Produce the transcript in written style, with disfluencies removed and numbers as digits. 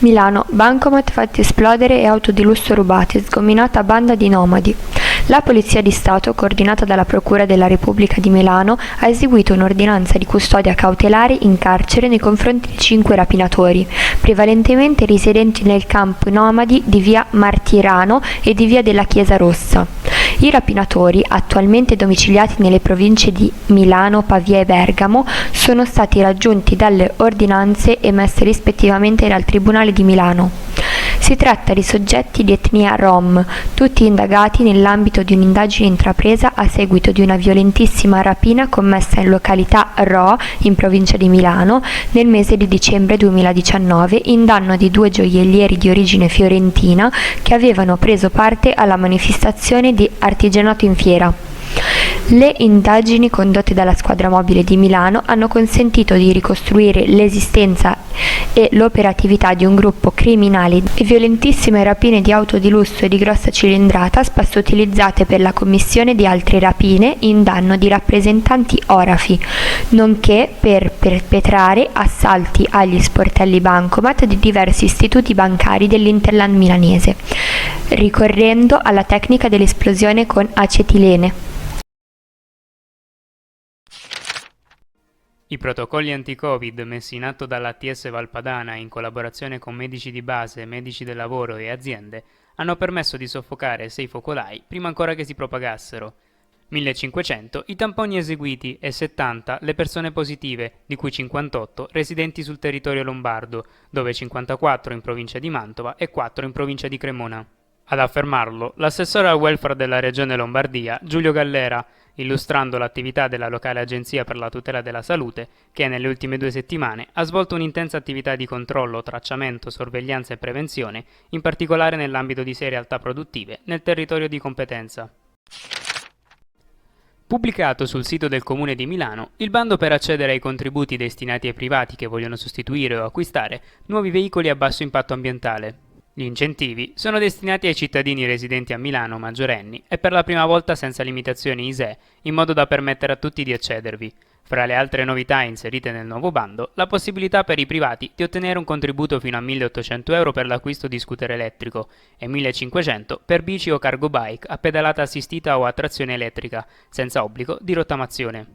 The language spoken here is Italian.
Milano, bancomat fatti esplodere e auto di lusso rubate, sgominata banda di nomadi. La Polizia di Stato, coordinata dalla Procura della Repubblica di Milano, ha eseguito un'ordinanza di custodia cautelare in carcere nei confronti di 5 rapinatori, prevalentemente risidenti nel campo nomadi di via Martirano e di via della Chiesa Rossa. I rapinatori, attualmente domiciliati nelle province di Milano, Pavia e Bergamo, sono stati raggiunti dalle ordinanze emesse rispettivamente dal Tribunale di Milano. Si tratta di soggetti di etnia rom, tutti indagati nell'ambito di un'indagine intrapresa a seguito di una violentissima rapina commessa in località Ro, in provincia di Milano, nel mese di dicembre 2019 in danno di 2 gioiellieri di origine fiorentina che avevano preso parte alla manifestazione di artigianato in fiera. Le indagini condotte dalla squadra mobile di Milano hanno consentito di ricostruire l'esistenza e l'operatività di un gruppo criminale e violentissime rapine di auto di lusso e di grossa cilindrata, spesso utilizzate per la commissione di altre rapine in danno di rappresentanti orafi, nonché per perpetrare assalti agli sportelli bancomat di diversi istituti bancari dell'Interland milanese, ricorrendo alla tecnica dell'esplosione con acetilene. I protocolli anti-Covid messi in atto dall'ATS Valpadana in collaborazione con medici di base, medici del lavoro e aziende hanno permesso di soffocare 6 focolai prima ancora che si propagassero. 1500 i tamponi eseguiti e 70 le persone positive, di cui 58 residenti sul territorio lombardo, dove 54 in provincia di Mantova e 4 in provincia di Cremona. Ad affermarlo, l'assessore al welfare della regione Lombardia, Giulio Gallera, illustrando l'attività della locale agenzia per la tutela della salute, che nelle ultime 2 settimane ha svolto un'intensa attività di controllo, tracciamento, sorveglianza e prevenzione, in particolare nell'ambito di 6 realtà produttive nel territorio di competenza. Pubblicato sul sito del Comune di Milano, il bando per accedere ai contributi destinati ai privati che vogliono sostituire o acquistare nuovi veicoli a basso impatto ambientale. Gli incentivi sono destinati ai cittadini residenti a Milano maggiorenni e per la prima volta senza limitazioni ISEE, in modo da permettere a tutti di accedervi. Fra le altre novità inserite nel nuovo bando, la possibilità per i privati di ottenere un contributo fino a 1.800 euro per l'acquisto di scooter elettrico e 1.500 per bici o cargo bike a pedalata assistita o a trazione elettrica, senza obbligo di rottamazione.